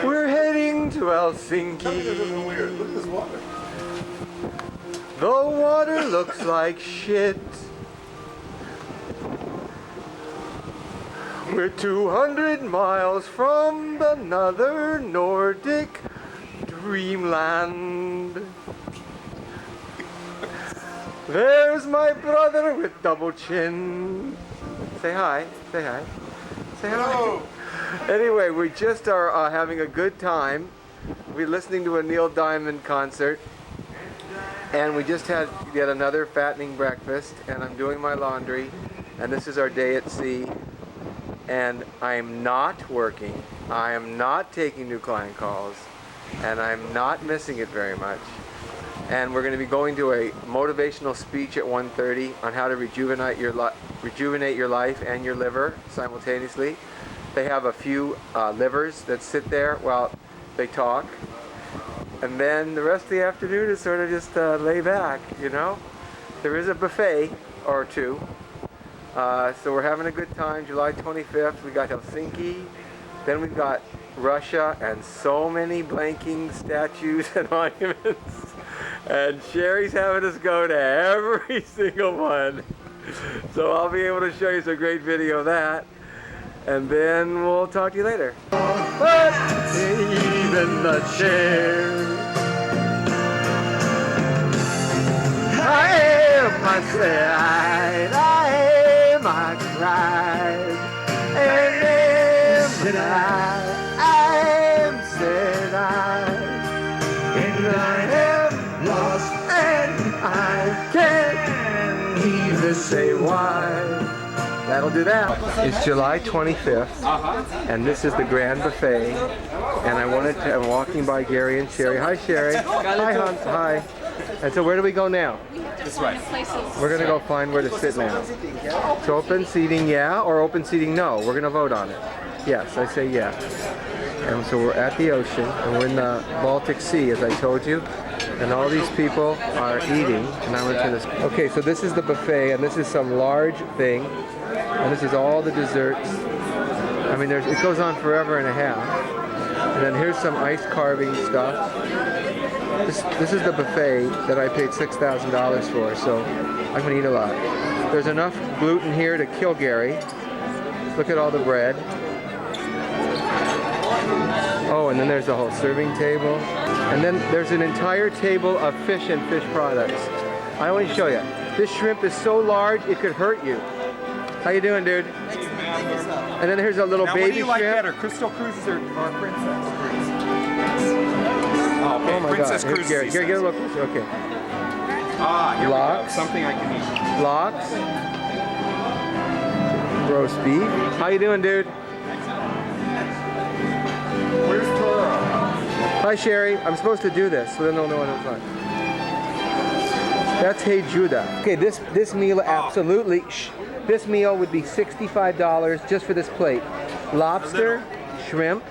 We're heading to Helsinki. The water looks like shit. We're 200 miles from another Nordic dreamland. There's my brother with double chin. Say hi, say hi. Say hello. Anyway, we just are having a good time. We're listening to a Neil Diamond concert. And we just had yet another fattening breakfast, and I'm doing my laundry. And this is our day at sea. And I'm not working. I am not taking new client calls. And I'm not missing it very much. And we're going to be going to a motivational speech at 1:30 on how to rejuvenate your life and your liver simultaneously. They have a few livers that sit there while they talk. And then the rest of the afternoon is sort of just lay back, you know. There is a buffet or two. So we're having a good time. July 25th, we got Helsinki. Then we've got Russia and so many blanking statues and monuments. And Sherry's having us go to every single one. So I'll be able to show you some great video of that. And then we'll talk to you later. But even the chair, I am my side, I am my pride, and I am said and I am lost, and I can't even say why. That'll do that. It's July 25th, and this is the Grand Buffet. And I'm walking by Gary and Sherry. Hi, Sherry. Hi, Hans. Hi. And so where do we go now? This way. We're gonna go find where to sit now. It's open seating, yeah, or open seating, no. We're gonna vote on it. Yes, I say yeah. And so we're at the ocean, and we're in the Baltic Sea, as I told you. And all these people are eating, and I went to this. Okay, so this is the buffet, and this is some large thing, and this is all the desserts. I mean, it goes on forever and a half. And then here's some ice carving stuff. This is the buffet that I paid $6,000 for, so I'm gonna eat a lot. There's enough gluten here to kill Gary. Look at all the bread. Oh, and then there's the whole serving table. And then there's an entire table of fish and fish products. I want to show you. This shrimp is so large, it could hurt you. How you doing, dude? And then here's a little baby shrimp. What do you like better, Crystal Cruises or Princess Cruises? Oh, okay. Oh my Princess God. Cruises. Gary, get a look. Okay. Ah, here Lox. something I can eat. Lox. Roast beef. How you doing, dude? Where's Toro? Hi, Sherry. I'm supposed to do this, so then they'll know what it's like. That's Hey Judah. Okay, this meal absolutely. This meal would be $65 just for this plate. Lobster, shrimp,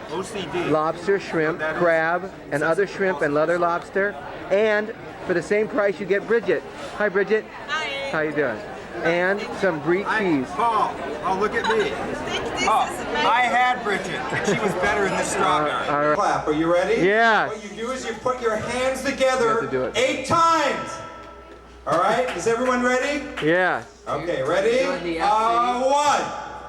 lobster, shrimp, crab, and other shrimp and other lobster. And for the same price, you get Bridget. Hi, Bridget. Hi. How you doing? And some brie cheese. Paul, oh look at me. I had Bridget. She was better in this strawberry. All right. Clap, are you ready? Yes. What you do is you put your hands together You have to do it. 8 times. All right, is everyone ready? Yeah. Okay, ready? 1,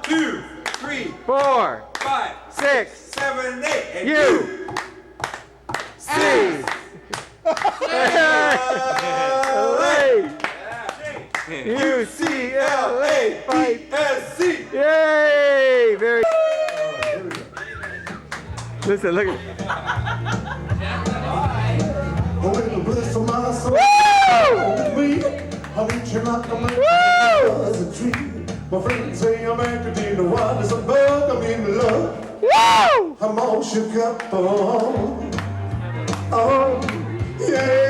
2, 3, 4, 5, 6, 7, 8. And U, C, UCLA, fight. UCLA-BSC. Yay! Very. Listen, look at. My friends say I'm acting the wild as a bug, I'm in love. Woo! I'm all shook up, oh, yeah.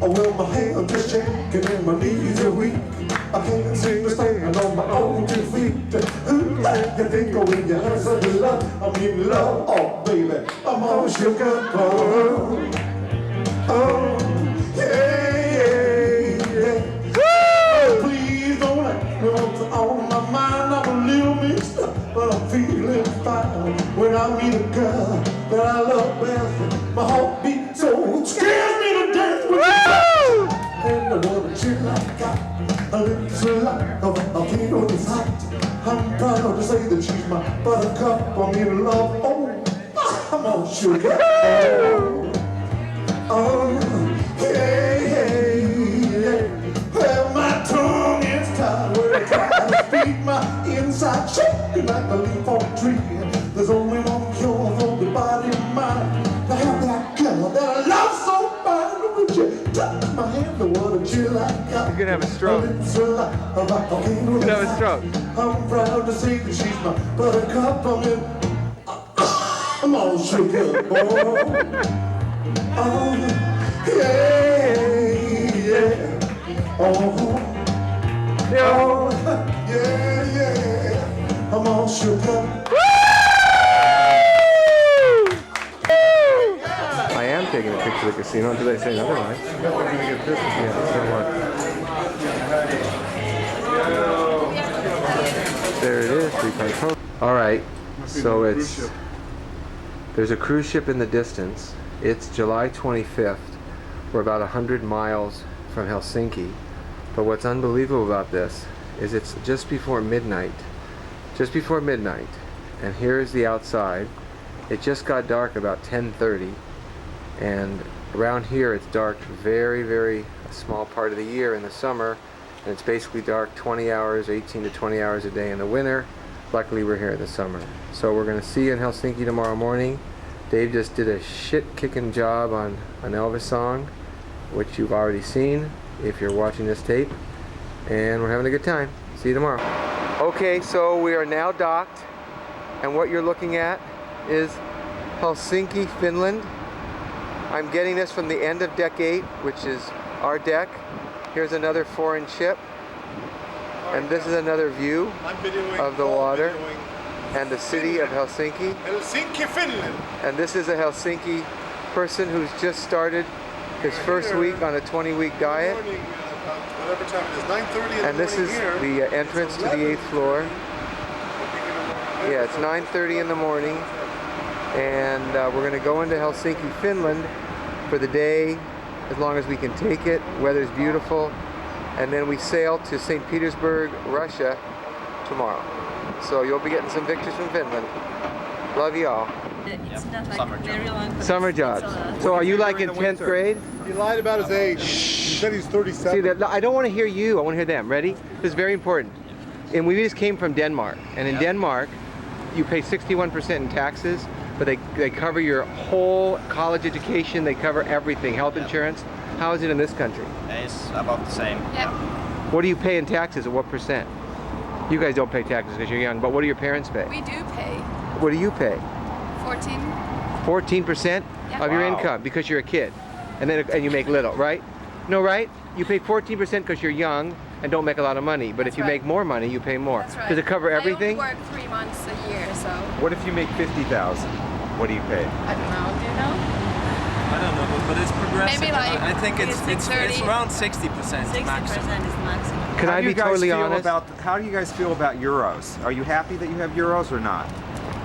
Oh, well, my hands are shaking and my knees are weak. I can't seem to stand on my own 2 feet. You think when you answer to love, I'm in love, oh, baby. I'm all shook up, oh, yeah. Please don't let me what's on my mind. I'm a little mixed up, but I'm feeling fine. When I meet a girl that I love best, my heart beats so scares me to death. And I wanna chill like a little like a volcano is hot. I'm proud to say that she's my buttercup. I'm in love, oh, I'm all sugar. Yeah. Well, my tongue is tied where it tries to speak. My inside shaking like a leaf on a tree. There's only one cure for the body and mind. To have that girl that I love so fine. Would you touch my hand? The water chill I got. You're gonna have a stroke. You're gonna have a stroke. I'm proud to say that she's my buttercup. I'm all sugar. Oh, yeah. Oh, yeah. I'm all shook up. I am taking a picture of the casino until they say otherwise. Yeah, so what? There it is, 3 All right, so there's a cruise ship in the distance. It's July 25th. We're about 100 miles from Helsinki. But what's unbelievable about this is it's just before midnight. Just before midnight. And here's the outside. It just got dark about 10:30. And around here it's dark very, very small part of the year in the summer. And it's basically dark 20 hours, 18 to 20 hours a day in the winter. Luckily we're here in the summer. So we're going to see you in Helsinki tomorrow morning. Dave just did a shit-kicking job on an Elvis song, which you've already seen. if you're watching this tape. And we're having a good time. See you tomorrow. Okay, so we are now docked, and what you're looking at is Helsinki, Finland. I'm getting this from the end of deck 8, which is our deck. Here's another foreign ship, and this is another view of the water and the city of Helsinki. Helsinki, Finland. And this is a Helsinki person who's just started his first week on a 20-week diet. Whatever time it is, 9:30 And this is the entrance to the 8th floor. Yeah, it's 9:30 in the morning, and we're going to go into Helsinki, Finland for the day, as long as we can take it. Weather's beautiful, and then we sail to St. Petersburg, Russia tomorrow. So you'll be getting some pictures from Finland. Love you all. It's not like very long. Summer jobs. So are you like in 10th grade? He lied about his age. He said he's 37. See, I don't want to hear you. I want to hear them. Ready? This is very important. And we just came from Denmark. And in Denmark, you pay 61% in taxes, but they cover your whole college education. They cover everything. Health insurance. How is it in this country? It's about the same. Yep. What do you pay in taxes, and what percent? You guys don't pay taxes because you're young, but what do your parents pay? We do pay What do you pay? 14. 14% of your income because you're a kid, and you make little, right? No, right? You pay 14% because you're young and don't make a lot of money. But if you make more money, you pay more. That's right. Does it cover everything? I only work 3 months a year, so What if you make 50,000? What do you pay? I don't know. Do you know? I don't know, but it's progressive. Maybe like I think it's 30. around 60% maximum. is maximum. Can I be totally honest? How do you guys feel about euros? Are you happy that you have euros or not?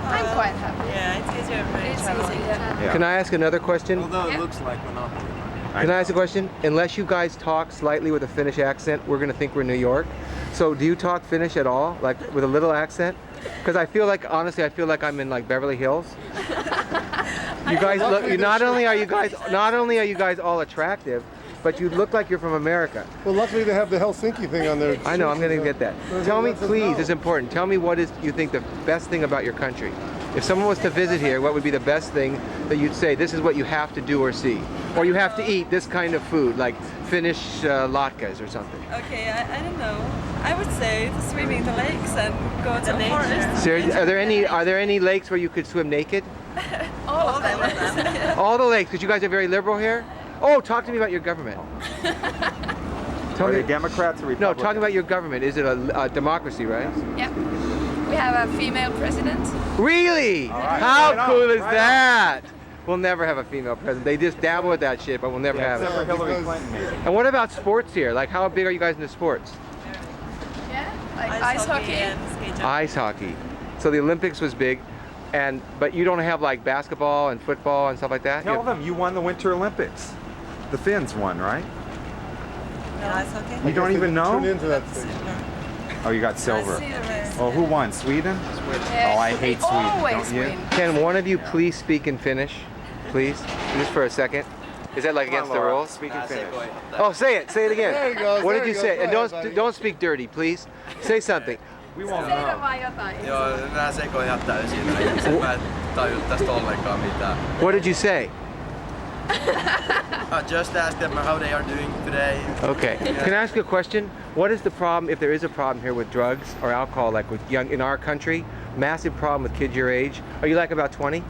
I'm quite happy. Yeah, it's easier for traveling. Yeah. Can I ask another question? Although it looks like monopoly. Can I ask a question? Unless you guys talk slightly with a Finnish accent, we're going to think we're in New York. So do you talk Finnish at all? Like with a little accent? Because I feel like, honestly, I feel like I'm in like Beverly Hills. You guys look, not only are you guys all attractive, but you look like you're from America. Well, luckily they have the Helsinki thing on there. I know, I'm going to get that. Tell me, please, it's important. Tell me what is you think the best thing about your country. If someone was to visit here, what would be the best thing that you'd say, this is what you have to do or see? Or you have to eat this kind of food, like Finnish latkes or something. Okay, I don't know. I would say swimming the lakes and go to the forest. Seriously, are there any lakes where you could swim naked? All of them. All the lakes, because you guys are very liberal here? Oh, talk to me about your government. Are they Democrats or Republicans? No, talking about your government. Is it a democracy, right? Yep. We have a female president. Really? right. How Right cool on, is right that? We'll never have a female president. They just dabble with that shit, but we'll never have Except for it. Hillary Clinton, maybe. And what about sports here? Like, how big are you guys into sports? Yeah. Like ice hockey. and skate. Ice hockey. So the Olympics was big, but you don't have like basketball and football and stuff like that? Tell them you won the Winter Olympics. The Finns won, right? Ice hockey. You don't even know? Tune into that thing. Oh, you got silver. Oh, who won? Sweden? Yeah, Oh, I hate we Sweden, always don't you? win. Can one of you please speak in Finnish? Please? Just for a second. Is that like against the rules? Speak in Finnish. Oh, say it. Say it again. There he goes, What there did you he say? goes. And Go ahead, buddy. don't speak dirty, please. Say something. We won't Say know. vaan jotain. Joo, nää sekoin ihan täysin. Mä en tajua tästä ollenkaan mitään. What did you say? Just ask them how they are doing today. Okay. Can I ask you a question? What is the problem, if there is a problem here with drugs or alcohol, like with young, in our country, massive problem with kids your age? Are you like about 20?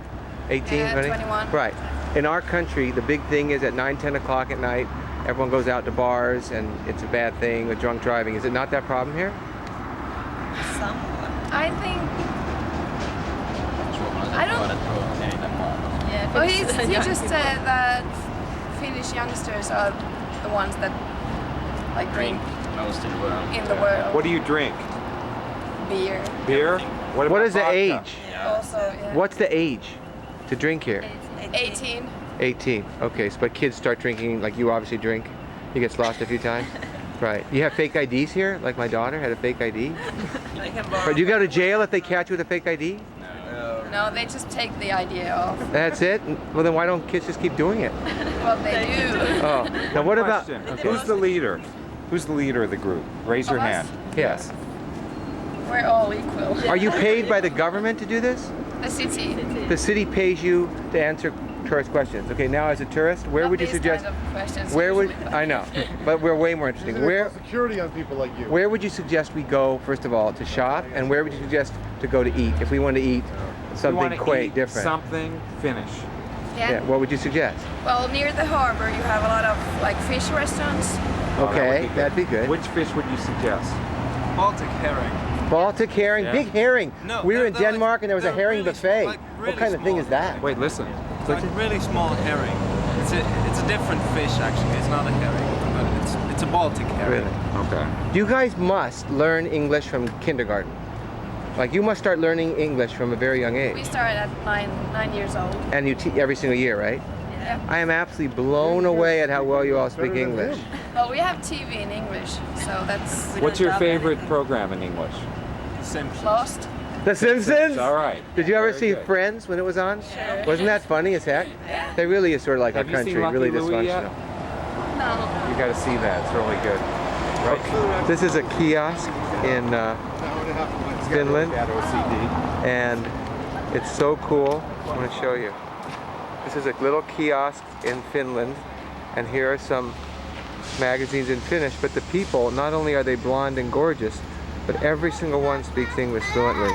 18, Yeah, 20? 21. Right. In our country, the big thing is at 9, 10 o'clock at night, everyone goes out to bars and it's a bad thing with drunk driving. Is it not that problem here? I think. I don't. Well, he just said that Finnish youngsters are the ones that like drink most in the world. in the world. What do you drink? Beer. Beer? What is the vodka? age? Also, yeah. What's the age to drink here? 18. 18. Okay, so but kids start drinking, like you obviously drink. You get lost a few times. Right. You have fake IDs here? Like my daughter had a fake ID? Or do you go to jail if they catch you with a fake ID? No, they just take the idea off. That's it? Well, then why don't kids just keep doing it? Well, they do. Oh, now what about... Question. Okay. Who's the leader? Who's the leader of the group? Raise your Of us? hand. Yes. We're all equal. Are you paid by the government to do this? The city. The city pays you to answer tourist questions. Okay, now as a tourist, where would you suggest? Kind of questions Where would usually. I know? But we're way more interesting. Where? Security on people like you. Where would you suggest we go first of all to shop, and where would you suggest to go to eat if we want to eat We something want to quaint, eat different? something Finnish. Yeah. What would you suggest? Well, near the harbor, you have a lot of like fish restaurants. Okay, that'd be good. Which fish would you suggest? Baltic herring. Baltic herring, Yeah. big herring. No, We were they're- in they're Denmark and there was a they're herring really buffet. like What really kind of thing small. is that? Wait, listen. It's like a really small herring. It's a different fish actually. It's not a herring, but it's a Baltic herring. Really? Okay. You guys must learn English from kindergarten. Like you must start learning English from a very young We age. started at 9 years old. And you teach every single year, right? Yeah. I am absolutely blown away at how well you all speak English. Well, we have TV in English, so that's. What's your favorite program in English? Lost? The Simpsons? All right. Did you ever Very see good. Friends when it was on? Sure. Wasn't that funny as heck? They really is sort of like Have our you seen country, Lucky really Louie yet? dysfunctional. No. You got to see that. It's really good. Right. This is a kiosk in Finland, and it's so cool. I'm going to show you. This is a little kiosk in Finland, and here are some magazines in Finnish, but the people, not only are they blonde and gorgeous, but every single one speaks English fluently.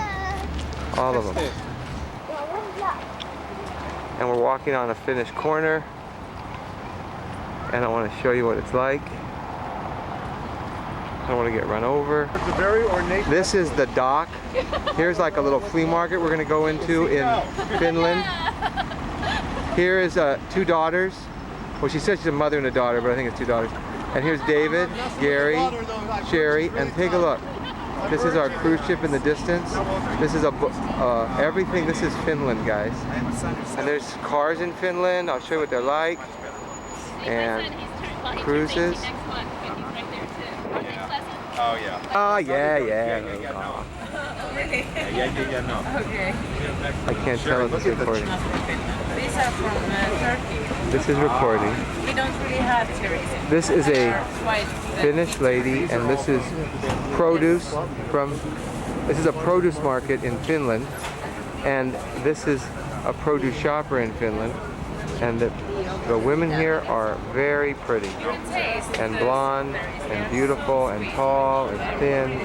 All of them. And we're walking on a Finnish corner, and I want to show you what it's like. I don't want to get run over. It's a very ornate. This is the dock. Here's like a little flea market we're going to go into in Finland. Here is two daughters. Well, she says she's a mother and a daughter, but I think it's two daughters. And here's David, Gary, Sherry, and take a look. This is our cruise ship in the distance. This is everything. This is Finland, guys. And there's cars in Finland. I'll show you what they're like. And cruises. Oh yeah. Oh yeah. No. Okay. I can't tell if it's recording. These are from Turkey. This is recording. We don't really have tourism. This is a They're quite Finnish lady, and this is produce from. This is a produce market in Finland, and this is a produce shopper in Finland, and the women here are very pretty, and blonde, and beautiful, and tall, and thin,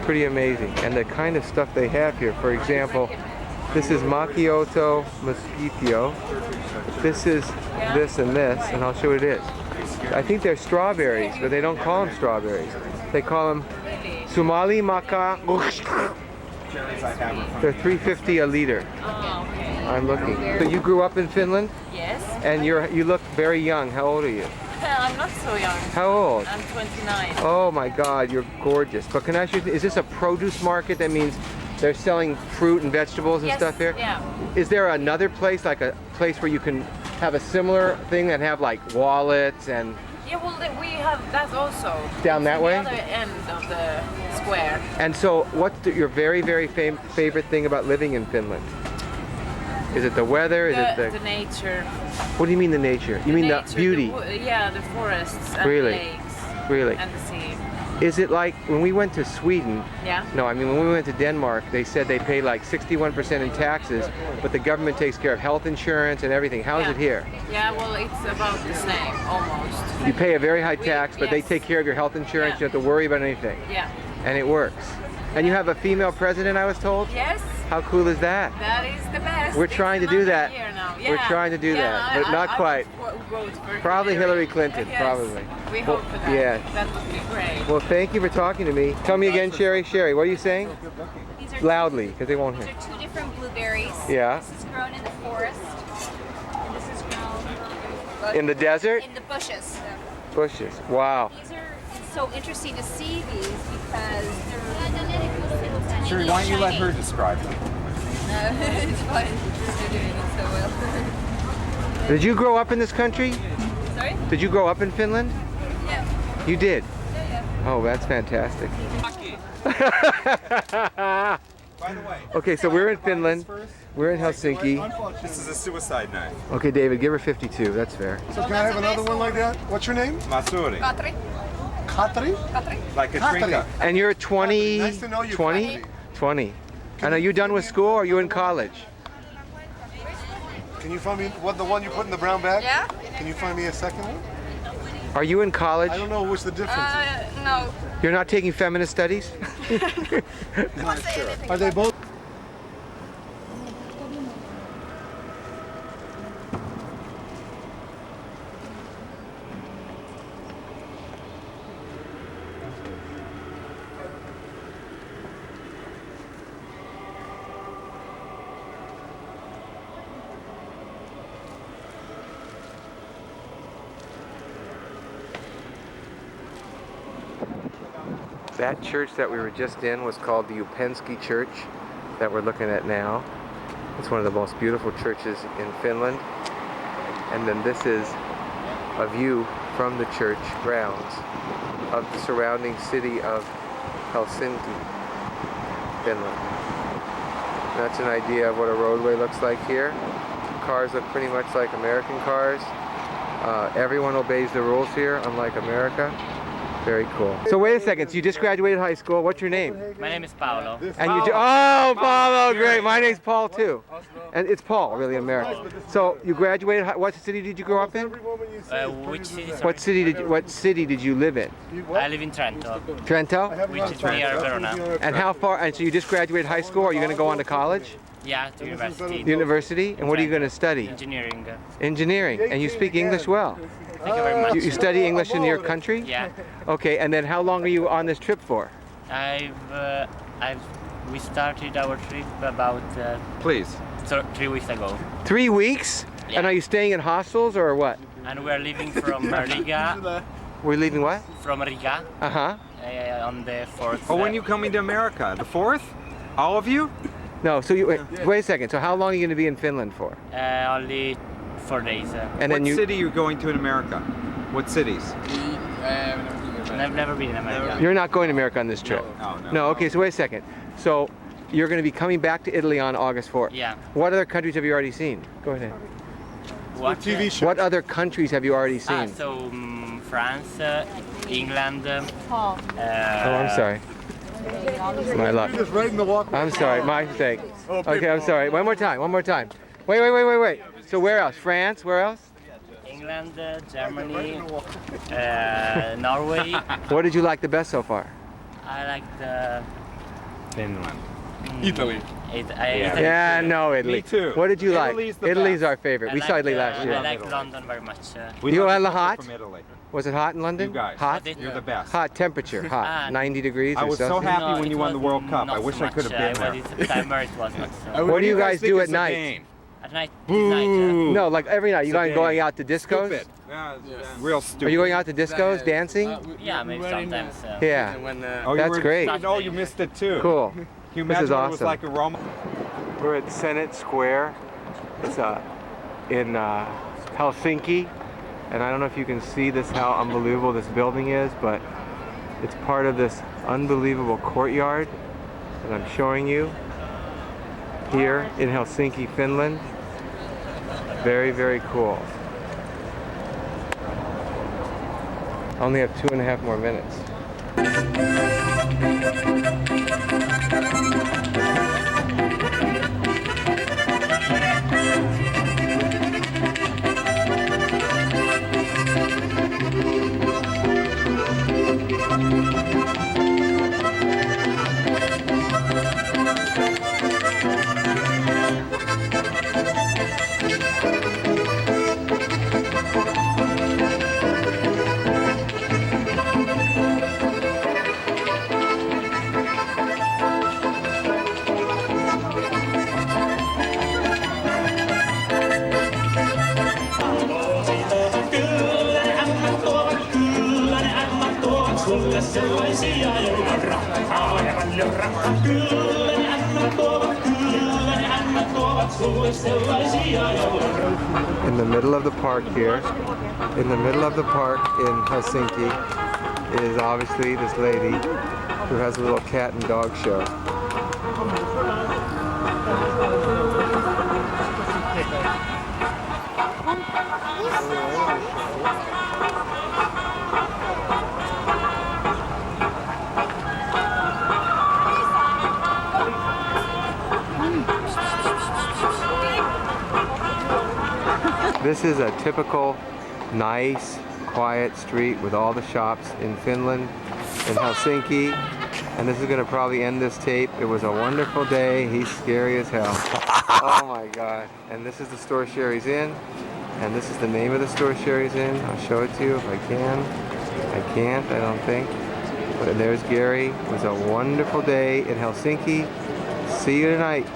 pretty amazing. And the kind of stuff they have here, for example, this is macchiato mosquito. This is this and this, and I'll show you what it is. I think they're strawberries, but they don't call them strawberries. They call them sumali maka. They're $3.50 a liter. I'm looking. So you grew up in Finland? Yes. And you look very young. How old are you? I'm not so young. How old? I'm 29. Oh my God, you're gorgeous. But can I ask you, is this a produce market? That means they're selling fruit and vegetables and Yes, stuff here? yeah. Is there another place, like a place where you can have a similar thing that have like wallets and Yeah, well, we have that also. Down that way? The other end of the square. And so, what's your very, very favorite thing about living in Finland? Is it the weather? Is it The nature. What do you mean the nature? You mean the nature, beauty? The forests and Really? the lakes. Really? And the sea. Is it like when we went to Sweden? Yeah. No, I mean when we went to Denmark, they said they pay like 61% in taxes, but the government takes care of health insurance and everything. How is it here? Yeah, well, it's about the same, almost. You pay a very high tax, but they take care of your health insurance. Yeah. You don't have to worry about anything. Yeah. And it works. And you have a female president, I was told? Yes. How cool is that? That is the best. We're trying to do that. Yeah. We're trying to do that, but not quite. Probably Hillary Clinton, Yes. probably. We hope for that. Yeah. That would be great. Well, thank you for talking to me. Tell me again, Sherry. Sherry, what are you saying? These are Loudly, because they won't hear. These are two different blueberries. Yeah. This is grown in the forest, and this is grown In the desert? in the bushes. Bushes. Wow. These are it's so interesting to see these because they're Sherry, why don't you let her describe them? It's fine. You're doing it so well. Did you grow up in this country? Sorry? Did you grow up in Finland? Yeah. You did? Yeah. Oh, that's fantastic. By the way. Okay, so we're in Finland. We're in Helsinki. This is a suicide knife. Okay, David, give her 52. That's fair. So can I have another one like that? What's your name? Masuri. Katri. Katri? Katri. Like a Katri. trinket. And you're 20? Nice to know you, 20? 20. And are you done with school or are you in college? Can you find me the one you put in the brown bag? Yeah. Can you find me a second one? Are you in college? I don't know what's the difference is. No. You're not taking feminist studies? Not sure. Are they both? That church that we were just in was called the Upensky Church that we're looking at now. It's one of the most beautiful churches in Finland. And then this is a view from the church grounds of the surrounding city of Helsinki, Finland. That's an idea of what a roadway looks like here. Cars look pretty much like American cars. Everyone obeys the rules here, unlike America. Very cool. So wait a second, so you just graduated high school. What's your name? My name is Paolo. And you do, oh, Paulo, great. My name's Paul too. And it's Paul, really, in America. So you graduated, what city did you grow up in? Which city? Sorry. What city did you live in? I live in Trento. Trento? Which is near Verona. And how far, and so you just graduated high school, are you going to go on to college? Yeah, to university. University? And what are you going to study? Engineering. Engineering. And you speak English well. Thank you very much. You study English in your country? Yeah. Okay, and then how long are you on this trip for? We started our trip about Please. 3 weeks ago. 3 weeks? Yeah. And are you staying in hostels or what? And we're leaving from Riga. We're leaving what? From Riga. Uh-huh. On the 4th. Oh, when are you coming to America? The 4th? All of you? No, so you wait a second. So how long are you going to be in Finland for? Only 4 days. And what city are you going to in America? What cities? I've never been in America. You're not going to America on this trip? No. No, okay, so wait a second. So you're going to be coming back to Italy on August 4th. Yeah. What other countries have you already seen? Go ahead. What TV show? What other countries have you already seen? France, England. Oh, I'm sorry. My luck. You're just right in the walkway. I'm sorry, my mistake. Okay, I'm sorry. One more time. Wait. So where else? France, where else? England, Germany, Norway. What did you like the best so far? I like the Finland. Italy. Yeah, no, Italy. Me too. What did you Italy's like? the Italy's best. our favorite. We saw Italy last year. I like London very much. You went hot? From Italy. Was it hot in London? You guys. Hot? You're the best. Hot temperature, hot. 90 degrees I or was so something? happy when you won the World Cup. I wish I could have been there. It was not so. What do you guys do at think it's a night? game? At night, Boo. No, like every night. You It's a going game. out to discos? Stupid. Real stupid. Are you going out to discos, dancing? Yeah, maybe sometimes. Yeah. Oh, That's great. Oh, you missed it too. Cool. Can you This imagine is what it was awesome. like in Rome? We're at Senate Square. It's in Helsinki. And I don't know if you can see this, how unbelievable this building is, but it's part of this unbelievable courtyard that I'm showing you here in Helsinki, Finland. Very, very cool. I only have 2.5 more minutes. In the middle of the park here, in the middle of the park in Helsinki, is obviously this lady who has a little cat and dog show. This is a typical nice, quiet street with all the shops in Finland, in Helsinki. And this is going to probably end this tape. It was a wonderful day. He's scary as hell. Oh my God. And this is the store Sherry's in. And this is the name of the store Sherry's in. I'll show it to you if I can. I can't, I don't think. But there's Gary. It was a wonderful day in Helsinki. See you tonight.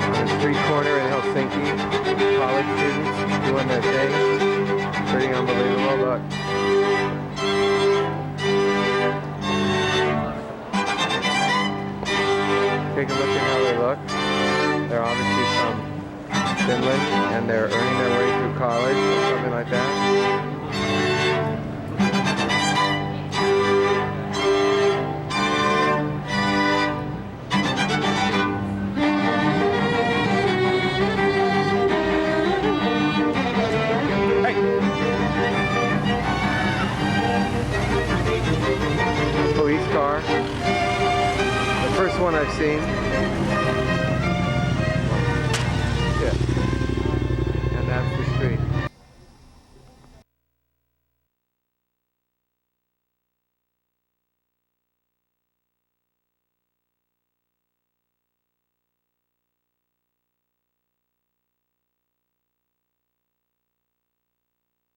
On the street corner in Helsinki, college students doing their thing. Pretty unbelievable, look. Take a look at how they look. They're obviously from Finland and they're earning their way through college or something like that. Police car. The first one I've seen.